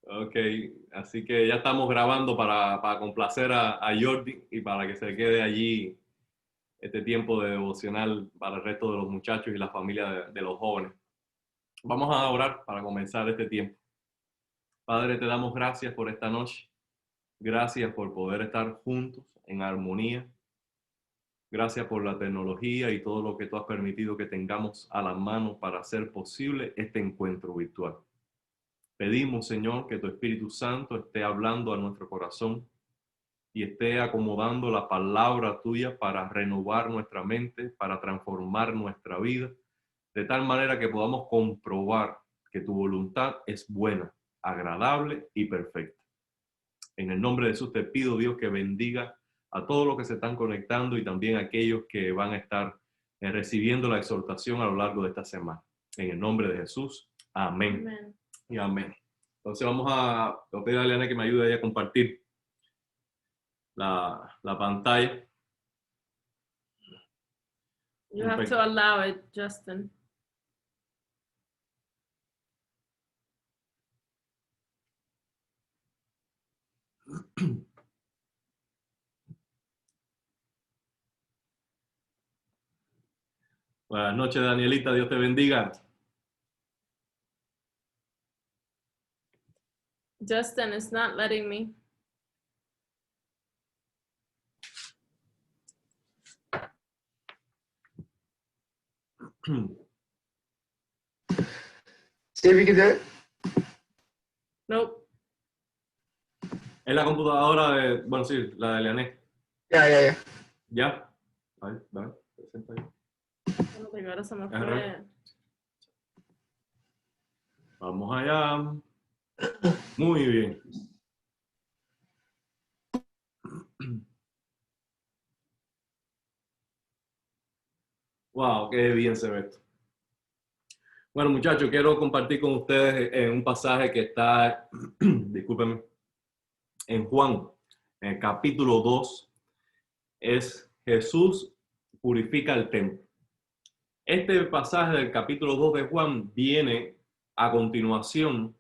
Ok, así que ya estamos grabando para complacer a Jordi y para que se quede allí este tiempo de devocional para el resto de los muchachos y la familia de los jóvenes. Vamos a orar para comenzar este tiempo. Padre, te damos gracias por esta noche. Gracias por poder estar juntos en armonía. Gracias por la tecnología y todo lo que tú has permitido que tengamos a la mano para hacer posible este encuentro virtual. Pedimos, Señor, que tu Espíritu Santo esté hablando a nuestro corazón y esté acomodando la palabra tuya para renovar nuestra mente, para transformar nuestra vida, de tal manera que podamos comprobar que tu voluntad es buena, agradable y perfecta. En el nombre de Jesús te pido, Dios, que bendiga a todos los que se están conectando y también a aquellos que van a estar recibiendo la exhortación a lo largo de esta semana. En el nombre de Jesús, amén. Amen. Y amén. Entonces vamos a pedir a Eliana que me ayude a compartir la pantalla. You have to allow it, Justin. Buenas noches, Danielita. Dios te bendiga. Justin is not letting me. See if you can do it. Nope. Es la computadora de, bueno, sí, la de Eliané. Yeah. ¿Ya? Ahí, dale, presenta ahí. Oh, my God, se me Ajá. fue. Vamos allá. Muy bien. Wow, qué bien se ve esto. Bueno, muchachos, quiero compartir con ustedes un pasaje que está, discúlpenme, en Juan, en el capítulo 2, es Jesús purifica el templo. Este pasaje del capítulo 2 de Juan viene a continuación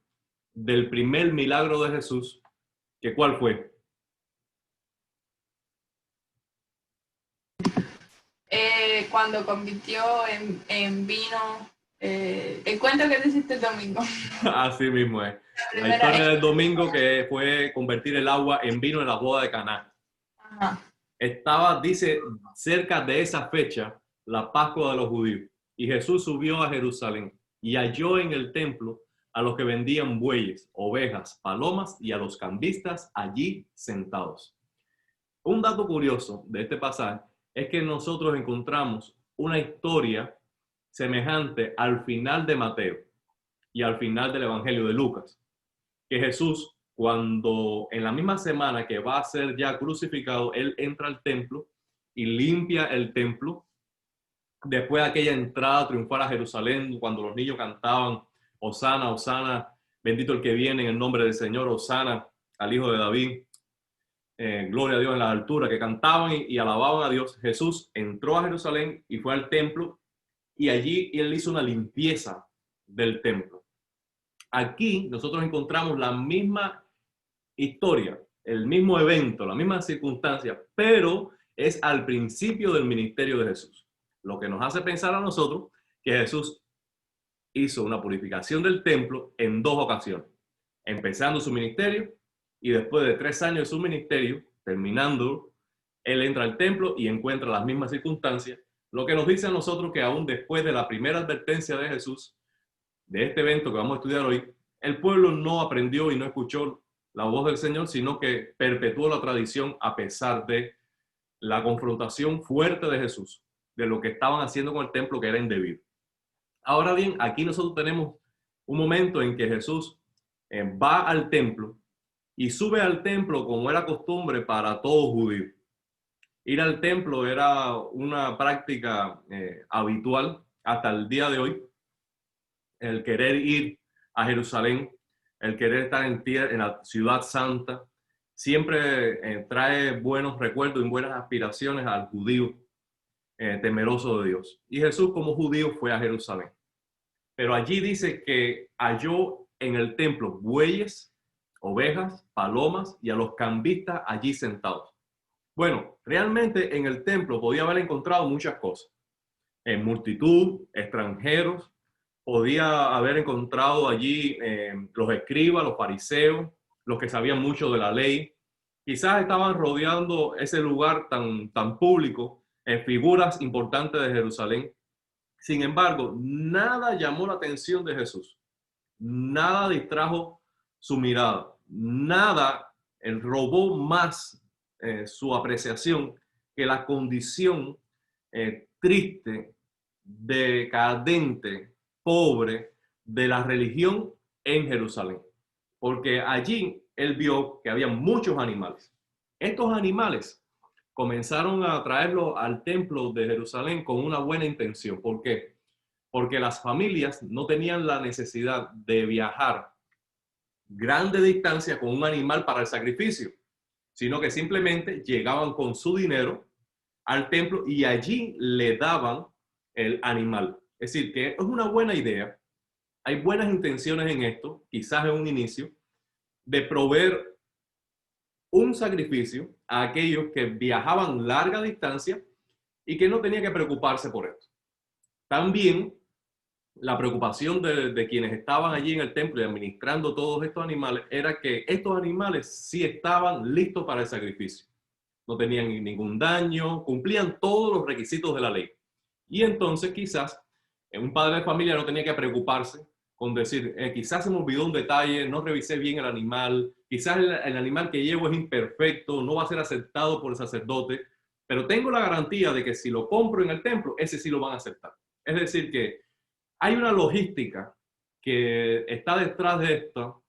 del primer milagro de Jesús, que ¿cuál fue? Cuando convirtió en vino, el cuento que te hiciste el domingo. Así mismo es. La Primera historia vez. del domingo, que fue convertir el agua en vino en la boda de Caná. Ajá. Estaba, dice, cerca de esa fecha, la Pascua de los judíos. Y Jesús subió a Jerusalén y halló en el templo a los que vendían bueyes, ovejas, palomas y a los cambistas allí sentados. Un dato curioso de este pasaje es que nosotros encontramos una historia semejante al final de Mateo y al final del Evangelio de Lucas, que Jesús, cuando en la misma semana que va a ser ya crucificado, él entra al templo y limpia el templo. Después de aquella entrada triunfal a Jerusalén, cuando los niños cantaban, Hosana, Hosana, bendito el que viene en el nombre del Señor, Hosana al Hijo de David, gloria a Dios en la altura, que cantaban y alababan a Dios. Jesús entró a Jerusalén y fue al templo y allí él hizo una limpieza del templo. Aquí nosotros encontramos la misma historia, el mismo evento, la misma circunstancia, pero es al principio del ministerio de Jesús. Lo que nos hace pensar a nosotros que Jesús hizo una purificación del templo en 2 ocasiones, empezando su ministerio y después de 3 años de su ministerio, terminando, él entra al templo y encuentra las mismas circunstancias, lo que nos dice a nosotros que aún después de la primera advertencia de Jesús, de este evento que vamos a estudiar hoy, el pueblo no aprendió y no escuchó la voz del Señor, sino que perpetuó la tradición a pesar de la confrontación fuerte de Jesús, de lo que estaban haciendo con el templo que era indebido. Ahora bien, aquí nosotros tenemos un momento en que Jesús va al templo y sube al templo como era costumbre para todo judío. Ir al templo era una práctica habitual hasta el día de hoy. El querer ir a Jerusalén, el querer estar en la ciudad santa, siempre trae buenos recuerdos y buenas aspiraciones al judío temeroso de Dios. Y Jesús como judío fue a Jerusalén. Pero allí dice que halló en el templo bueyes, ovejas, palomas y a los cambistas allí sentados. Bueno, realmente en el templo podía haber encontrado muchas cosas. En multitud, extranjeros, podía haber encontrado allí los escribas, los fariseos, los que sabían mucho de la ley. Quizás estaban rodeando ese lugar tan público en figuras importantes de Jerusalén. Sin embargo, nada llamó la atención de Jesús. Nada distrajo su mirada. Nada robó más su apreciación que la condición triste, decadente, pobre de la religión en Jerusalén. Porque allí él vio que había muchos animales. Estos animales comenzaron a traerlos al templo de Jerusalén con una buena intención. ¿Por qué? Porque las familias no tenían la necesidad de viajar grande distancia con un animal para el sacrificio, sino que simplemente llegaban con su dinero al templo y allí le daban el animal. Es decir, que es una buena idea. Hay buenas intenciones en esto, quizás en un inicio, de proveer un sacrificio a aquellos que viajaban larga distancia y que no tenían que preocuparse por esto. También la preocupación de quienes estaban allí en el templo y administrando todos estos animales era que estos animales sí estaban listos para el sacrificio. No tenían ningún daño, cumplían todos los requisitos de la ley. Y entonces quizás un padre de familia no tenía que preocuparse con decir, quizás se me olvidó un detalle, no revisé bien el animal, quizás el animal que llevo es imperfecto, no va a ser aceptado por el sacerdote, pero tengo la garantía de que si lo compro en el templo, ese sí lo van a aceptar. Es decir, que hay una logística que está detrás de esto,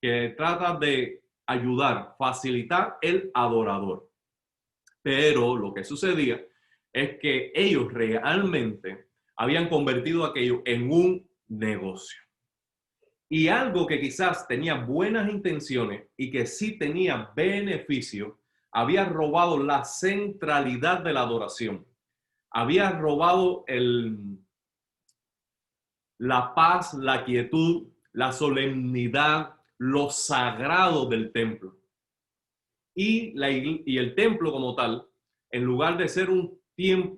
que trata de ayudar, facilitar el adorador. Pero lo que sucedía es que ellos realmente habían convertido aquello en un negocio. Y algo que quizás tenía buenas intenciones y que sí tenía beneficio, había robado la centralidad de la adoración. Había robado la paz, la quietud, la solemnidad, lo sagrado del templo. Y el templo como tal, en lugar de ser un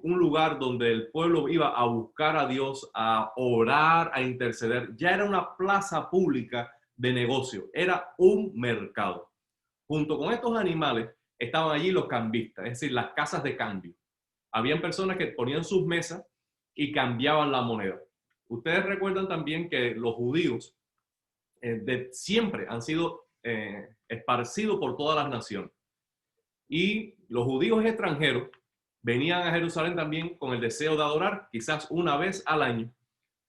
lugar donde el pueblo iba a buscar a Dios, a orar, a interceder, ya era una plaza pública de negocio, era un mercado. Junto con estos animales estaban allí los cambistas, es decir, las casas de cambio. Habían personas que ponían sus mesas y cambiaban la moneda. Ustedes recuerdan también que los judíos siempre han sido esparcidos por todas las naciones. Y los judíos extranjeros venían a Jerusalén también con el deseo de adorar, quizás una vez al año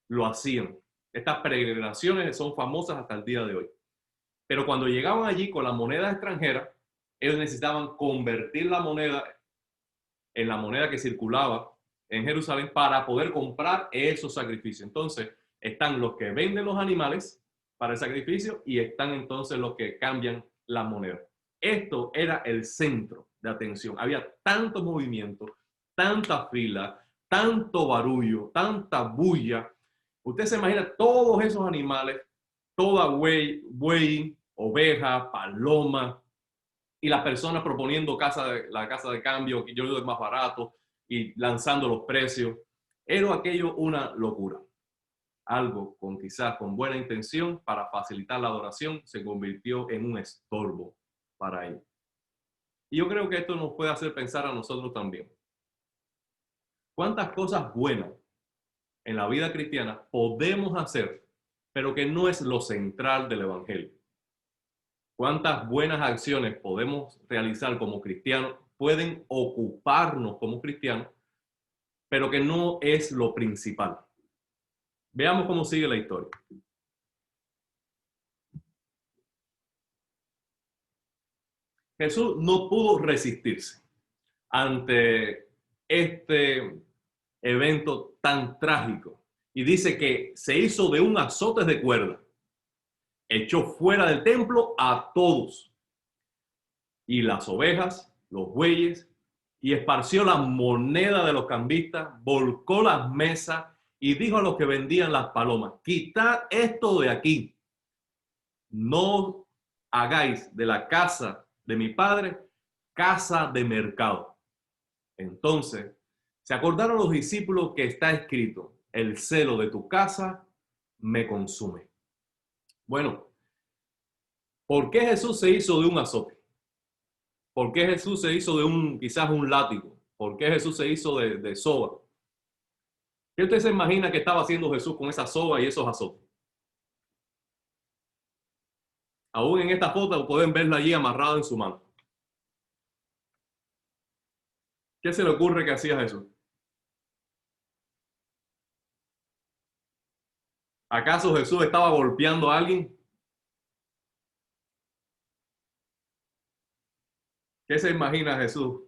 lo hacían. Estas peregrinaciones son famosas hasta el día de hoy. Pero cuando llegaban allí con la moneda extranjera, ellos necesitaban convertir la moneda en la moneda que circulaba en Jerusalén para poder comprar esos sacrificios. Entonces, están los que venden los animales para el sacrificio y están entonces los que cambian la moneda. Esto era el centro de atención. Había tanto movimiento, tanta fila, tanto barullo, tanta bulla. Usted se imagina todos esos animales, toda buey, oveja, paloma, y las personas proponiendo la casa de cambio, que yo le doy más barato, y lanzando los precios. Era aquello una locura. Algo quizás con buena intención para facilitar la adoración se convirtió en un estorbo para ellos. Y yo creo que esto nos puede hacer pensar a nosotros también. ¿Cuántas cosas buenas en la vida cristiana podemos hacer, pero que no es lo central del evangelio? ¿Cuántas buenas acciones podemos realizar como cristianos, pueden ocuparnos como cristianos, pero que no es lo principal? Veamos cómo sigue la historia. Jesús no pudo resistirse ante este evento tan trágico y dice que se hizo de un azote de cuerda, echó fuera del templo a todos y las ovejas, los bueyes, y esparció la moneda de los cambistas, volcó las mesas y dijo a los que vendían las palomas: quitad esto de aquí, no hagáis de la casa de mi padre casa de mercado. Entonces, se acordaron los discípulos que está escrito, el celo de tu casa me consume. Bueno, ¿por qué Jesús se hizo de un azote? ¿Por qué Jesús se hizo de quizás un látigo? ¿Por qué Jesús se hizo de soga? ¿Qué usted se imagina que estaba haciendo Jesús con esa soga y esos azotes? Aún en esta foto pueden verlo allí amarrado en su mano. ¿Qué se le ocurre que hacía Jesús? ¿Acaso Jesús estaba golpeando a alguien? ¿Qué se imagina Jesús?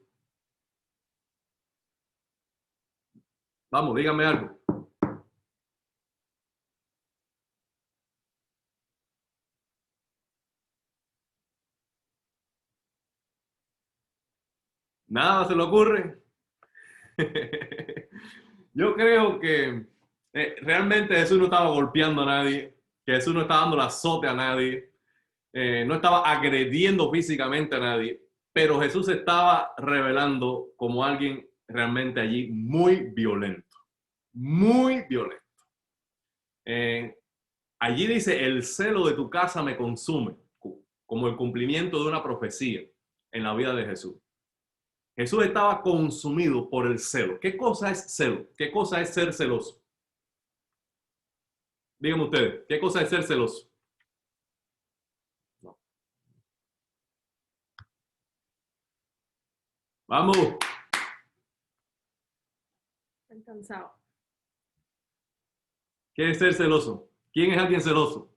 Vamos, dígame algo. ¿Nada se le ocurre? Yo creo que realmente Jesús no estaba golpeando a nadie, que Jesús no estaba dando el azote a nadie, no estaba agrediendo físicamente a nadie, pero Jesús se estaba revelando como alguien realmente allí muy violento, muy violento. Allí dice, el celo de tu casa me consume, como el cumplimiento de una profecía en la vida de Jesús. Jesús estaba consumido por el celo. ¿Qué cosa es celo? ¿Qué cosa es ser celoso? Díganme ustedes, ¿qué cosa es ser celoso? No. Vamos. Estoy cansado. ¿Qué es ser celoso? ¿Quién es alguien celoso?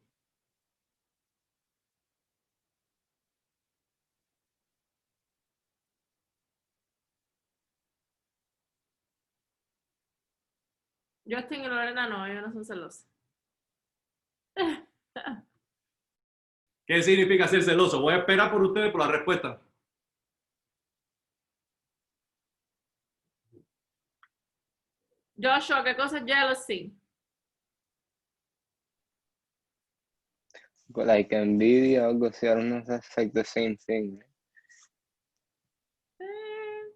Justin y Lorena no, ellos no son celosos. ¿Qué significa ser celoso? Voy a esperar por ustedes por la respuesta. Joshua, ¿qué cosa es jealousy? Like envidia o algo así, I don't know if that's like the same thing.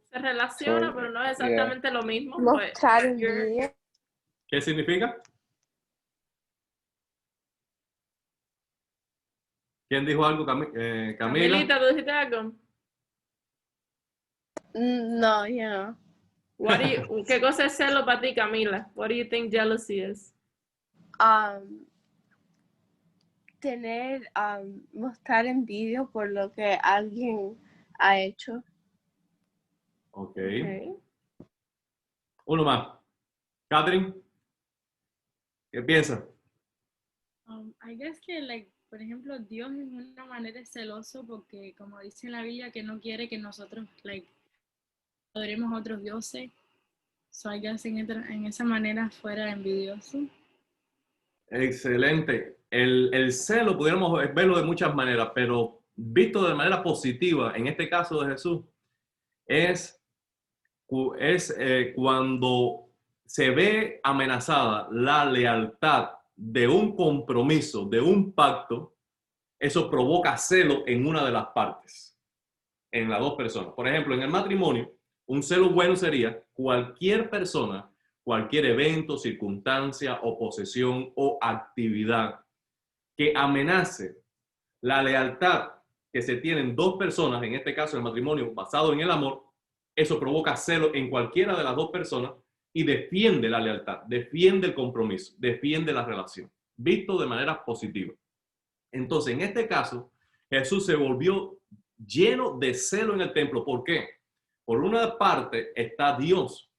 Se relaciona, So, pero no es exactamente lo mismo. Mostrar but you're- envidia. ¿Qué significa? ¿Quién dijo algo? Camila. Camilita, ¿tú dijiste algo? No, yeah. ¿Qué cosa es celo para ti, Camila? What do you think jealousy is? Mostrar envidia por lo que alguien ha hecho. Ok. Okay. Uno más. Catherine, ¿qué piensas? I guess que, like, por ejemplo, Dios en una manera es celoso porque, como dice en la Biblia, que no quiere que nosotros, like, adoremos a otros dioses. So I guess en esa manera fuera envidioso. Excelente. El celo pudiéramos verlo de muchas maneras, pero visto de manera positiva, en este caso de Jesús, es cuando se ve amenazada la lealtad de un compromiso, de un pacto, eso provoca celo en una de las partes, en las dos personas. Por ejemplo, en el matrimonio, un celo bueno sería cualquier persona, cualquier evento, circunstancia o posesión o actividad que amenace la lealtad que se tienen dos personas, en este caso el matrimonio basado en el amor, eso provoca celo en cualquiera de las dos personas y defiende la lealtad, defiende el compromiso, defiende la relación, visto de manera positiva. Entonces, en este caso, Jesús se volvió lleno de celo en el templo. ¿Por qué? Por una parte está Dios,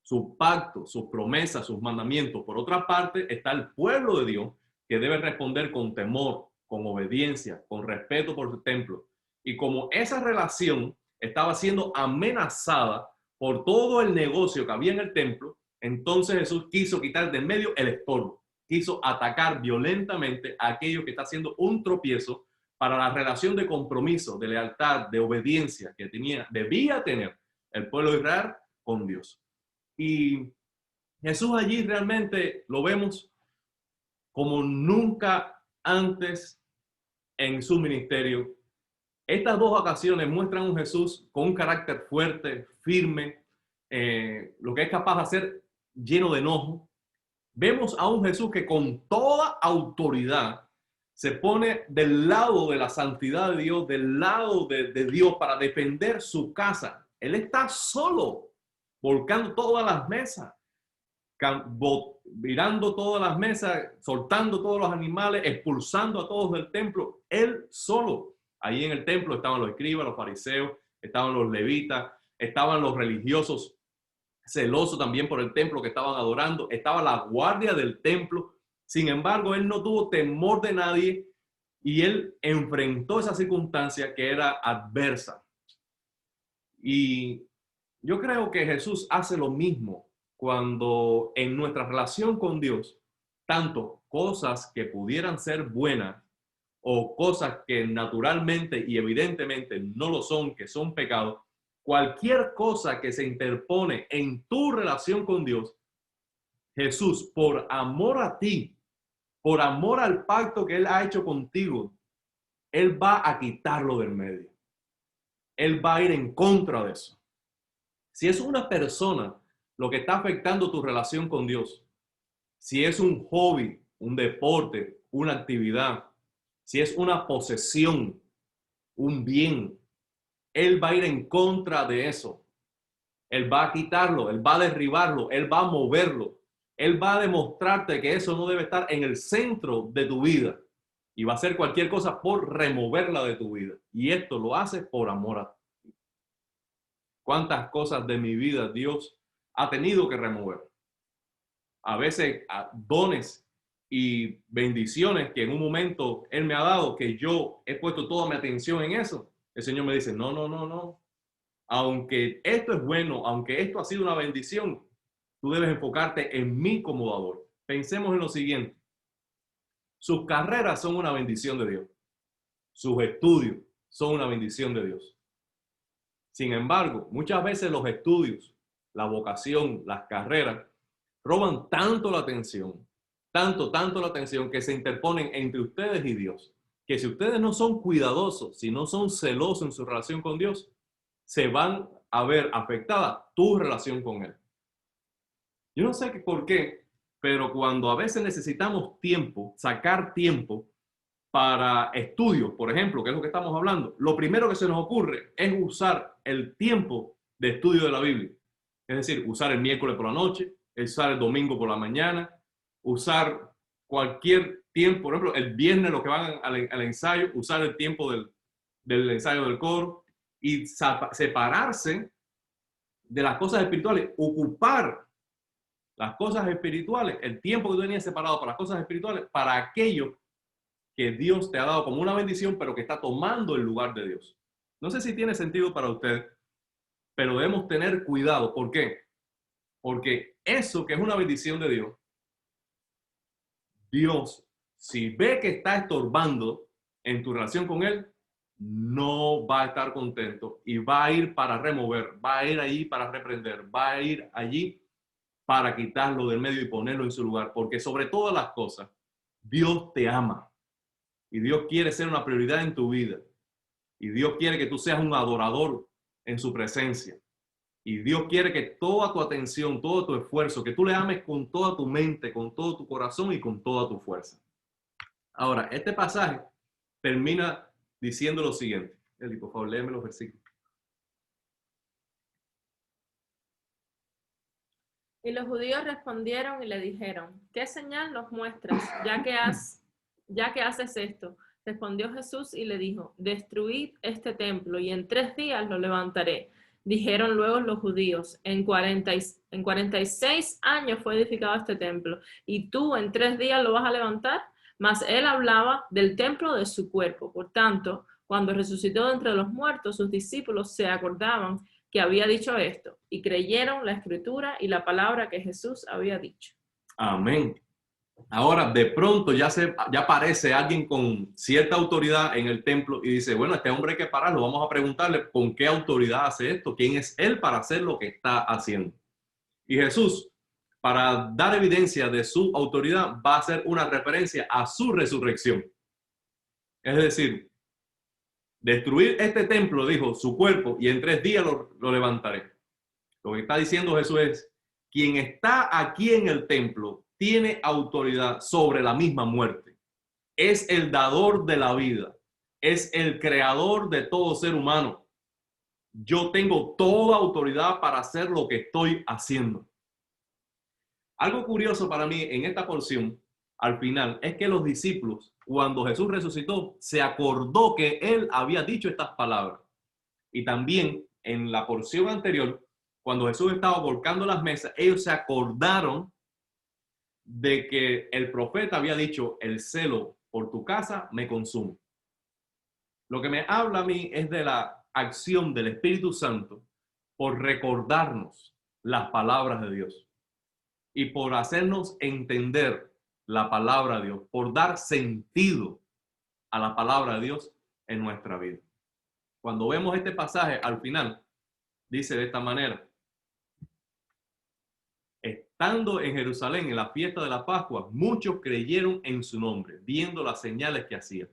su pacto, sus promesas, sus mandamientos. Por otra parte está el pueblo de Dios que debe responder con temor, con obediencia, con respeto por su templo. Y como esa relación estaba siendo amenazada por todo el negocio que había en el templo, entonces Jesús quiso quitar de en medio el estorbo, quiso atacar violentamente a aquello que está haciendo un tropiezo para la relación de compromiso, de lealtad, de obediencia que debía tener el pueblo de Israel con Dios. Y Jesús allí realmente lo vemos como nunca antes en su ministerio. Estas dos ocasiones muestran un Jesús con un carácter fuerte, firme, lo que es capaz de hacer lleno de enojo. Vemos a un Jesús que con toda autoridad se pone del lado de la santidad de Dios, del lado de Dios para defender su casa. Él está solo, volcando todas las mesas, virando todas las mesas, soltando todos los animales, expulsando a todos del templo. Él solo. Ahí en el templo estaban los escribas, los fariseos, estaban los levitas, estaban los religiosos celosos también por el templo que estaban adorando, estaba la guardia del templo. Sin embargo, él no tuvo temor de nadie y él enfrentó esa circunstancia que era adversa. Y yo creo que Jesús hace lo mismo cuando en nuestra relación con Dios, tanto cosas que pudieran ser buenas o cosas que naturalmente y evidentemente no lo son, que son pecados, cualquier cosa que se interpone en tu relación con Dios, Jesús, por amor a ti, por amor al pacto que Él ha hecho contigo, Él va a quitarlo del medio. Él va a ir en contra de eso. Si es una persona lo que está afectando tu relación con Dios, si es un hobby, un deporte, una actividad, si es una posesión, un bien, Él va a ir en contra de eso. Él va a quitarlo, Él va a derribarlo, Él va a moverlo. Él va a demostrarte que eso no debe estar en el centro de tu vida. Y va a hacer cualquier cosa por removerla de tu vida. Y esto lo hace por amor a ti. ¿Cuántas cosas de mi vida Dios ha tenido que remover? A veces dones y bendiciones que en un momento Él me ha dado, que yo he puesto toda mi atención en eso. El Señor me dice, no. Aunque esto es bueno, aunque esto ha sido una bendición, tú debes enfocarte en mí como dador. Pensemos en lo siguiente. Sus carreras son una bendición de Dios. Sus estudios son una bendición de Dios. Sin embargo, muchas veces los estudios, la vocación, las carreras, roban tanto la atención, tanto la atención que se interponen entre ustedes y Dios, que si ustedes no son cuidadosos, si no son celosos en su relación con Dios, se van a ver afectada tu relación con Él. Yo no sé por qué, pero cuando a veces necesitamos tiempo, sacar tiempo para estudios, por ejemplo, que es lo que estamos hablando, lo primero que se nos ocurre es usar el tiempo de estudio de la Biblia. Es decir, usar el miércoles por la noche, usar el domingo por la mañana, usar cualquier tiempo, por ejemplo, el viernes los que van al ensayo, usar el tiempo del ensayo del coro y separarse de las cosas espirituales, ocupar las cosas espirituales, el tiempo que tú tenías separado para las cosas espirituales, para aquello que Dios te ha dado como una bendición, pero que está tomando el lugar de Dios. No sé si tiene sentido para usted, pero debemos tener cuidado. ¿Por qué? Porque eso que es una bendición de Dios, si ve que está estorbando en tu relación con Él, no va a estar contento y va a ir para remover, va a ir allí para reprender, va a ir allí para quitarlo del medio y ponerlo en su lugar. Porque sobre todas las cosas, Dios te ama y Dios quiere ser una prioridad en tu vida. Y Dios quiere que tú seas un adorador en su presencia. Y Dios quiere que toda tu atención, todo tu esfuerzo, que tú le ames con toda tu mente, con todo tu corazón y con toda tu fuerza. Ahora, este pasaje termina diciendo lo siguiente. Eli, por favor, léeme los versículos. Y los judíos respondieron y le dijeron, ¿qué señal nos muestras, ya que haces esto? Respondió Jesús y le dijo, destruid este templo y en 3 días lo levantaré. Dijeron luego los judíos, en 46 años fue edificado este templo, y tú en 3 días lo vas a levantar. Mas él hablaba del templo de su cuerpo. Por tanto, cuando resucitó de entre los muertos, sus discípulos se acordaban que había dicho esto, y creyeron la escritura y la palabra que Jesús había dicho. Amén. Ahora, de pronto ya aparece alguien con cierta autoridad en el templo y dice, bueno, este hombre hay que pararlo, vamos a preguntarle con qué autoridad hace esto, quién es él para hacer lo que está haciendo. Y Jesús, para dar evidencia de su autoridad, va a hacer una referencia a su resurrección. Es decir, destruir este templo, dijo, su cuerpo, y en 3 días lo levantaré. Lo que está diciendo Jesús es, quien está aquí en el templo tiene autoridad sobre la misma muerte. Es el dador de la vida. Es el creador de todo ser humano. Yo tengo toda autoridad para hacer lo que estoy haciendo. Algo curioso para mí en esta porción, al final, es que los discípulos, cuando Jesús resucitó, se acordó que él había dicho estas palabras. Y también en la porción anterior, cuando Jesús estaba volcando las mesas, ellos se acordaron de que el profeta había dicho, el celo por tu casa me consume. Lo que me habla a mí es de la acción del Espíritu Santo por recordarnos las palabras de Dios y por hacernos entender la palabra de Dios, por dar sentido a la palabra de Dios en nuestra vida. Cuando vemos este pasaje al final, dice de esta manera, estando en Jerusalén en la fiesta de la Pascua, muchos creyeron en su nombre, viendo las señales que hacía.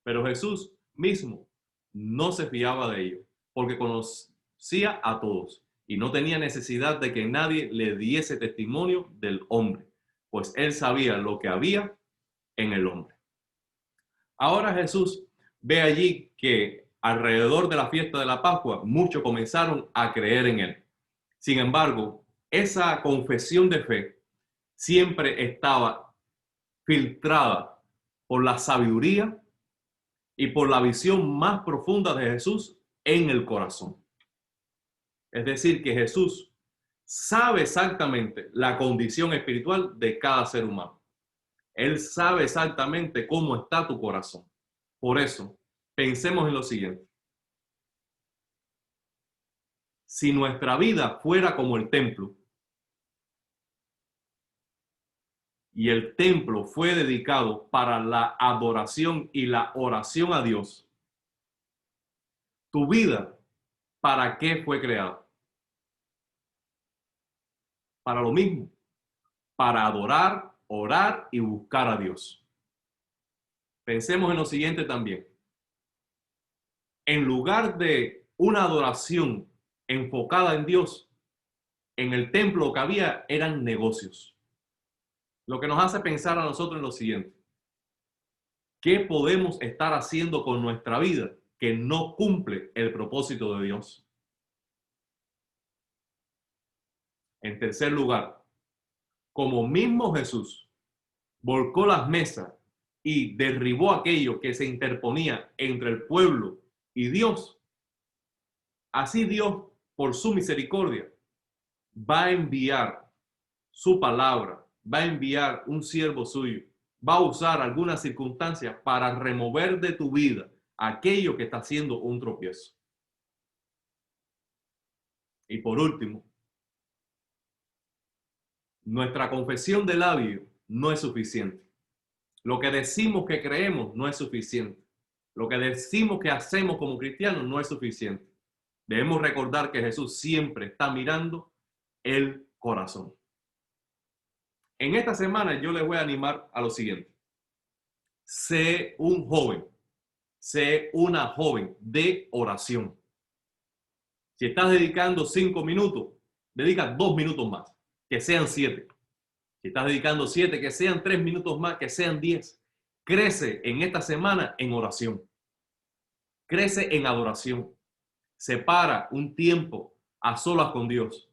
Pero Jesús mismo no se fiaba de ellos, porque conocía a todos y no tenía necesidad de que nadie le diese testimonio del hombre, pues él sabía lo que había en el hombre. Ahora Jesús ve allí que alrededor de la fiesta de la Pascua muchos comenzaron a creer en él. Sin embargo, esa confesión de fe siempre estaba filtrada por la sabiduría y por la visión más profunda de Jesús en el corazón. Es decir, que Jesús sabe exactamente la condición espiritual de cada ser humano. Él sabe exactamente cómo está tu corazón. Por eso, pensemos en lo siguiente. Si nuestra vida fuera como el templo, y el templo fue dedicado para la adoración y la oración a Dios, tu vida, ¿para qué fue creada? Para lo mismo, para adorar, orar y buscar a Dios. Pensemos en lo siguiente también. En lugar de una adoración enfocada en Dios, en el templo que había eran negocios. Lo que nos hace pensar a nosotros en lo siguiente. ¿Qué podemos estar haciendo con nuestra vida que no cumple el propósito de Dios? En tercer lugar, como mismo Jesús volcó las mesas y derribó aquello que se interponía entre el pueblo y Dios, así Dios, por su misericordia, va a enviar su palabra, va a enviar un siervo suyo, va a usar algunas circunstancias para remover de tu vida aquello que está haciendo un tropiezo. Y por último, nuestra confesión de labios no es suficiente. Lo que decimos que creemos no es suficiente. Lo que decimos que hacemos como cristianos no es suficiente. Debemos recordar que Jesús siempre está mirando el corazón. En esta semana yo les voy a animar a lo siguiente. Sé un joven, sé una joven de oración. Si estás dedicando 5 minutos, dedica 2 minutos más, que sean 7. Si estás dedicando 7, que sean 3 minutos más, que sean 10. Crece en esta semana en oración. Crece en adoración. Separa un tiempo a solas con Dios.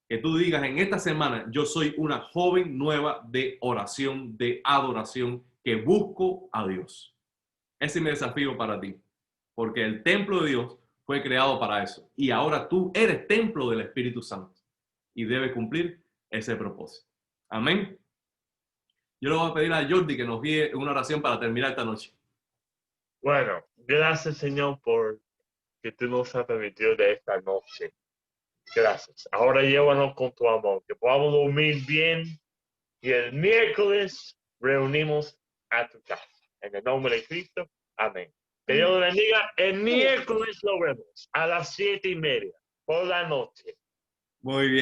Que tú digas en esta semana, yo soy una joven nueva de oración, de adoración, que busco a Dios. Ese es mi desafío para ti. Porque el templo de Dios fue creado para eso. Y ahora tú eres templo del Espíritu Santo. Y debes cumplir ese propósito. Amén. Yo le voy a pedir a Jordi que nos guíe una oración para terminar esta noche. Bueno, gracias Señor por que tú nos has permitido de esta noche. Gracias. Ahora llévanos con tu amor, que podamos dormir bien y el miércoles reunimos a tu casa. En el nombre de Cristo. Amén. Que Dios lo bendiga. El miércoles lo vemos a las 7:30 por la noche. Muy bien.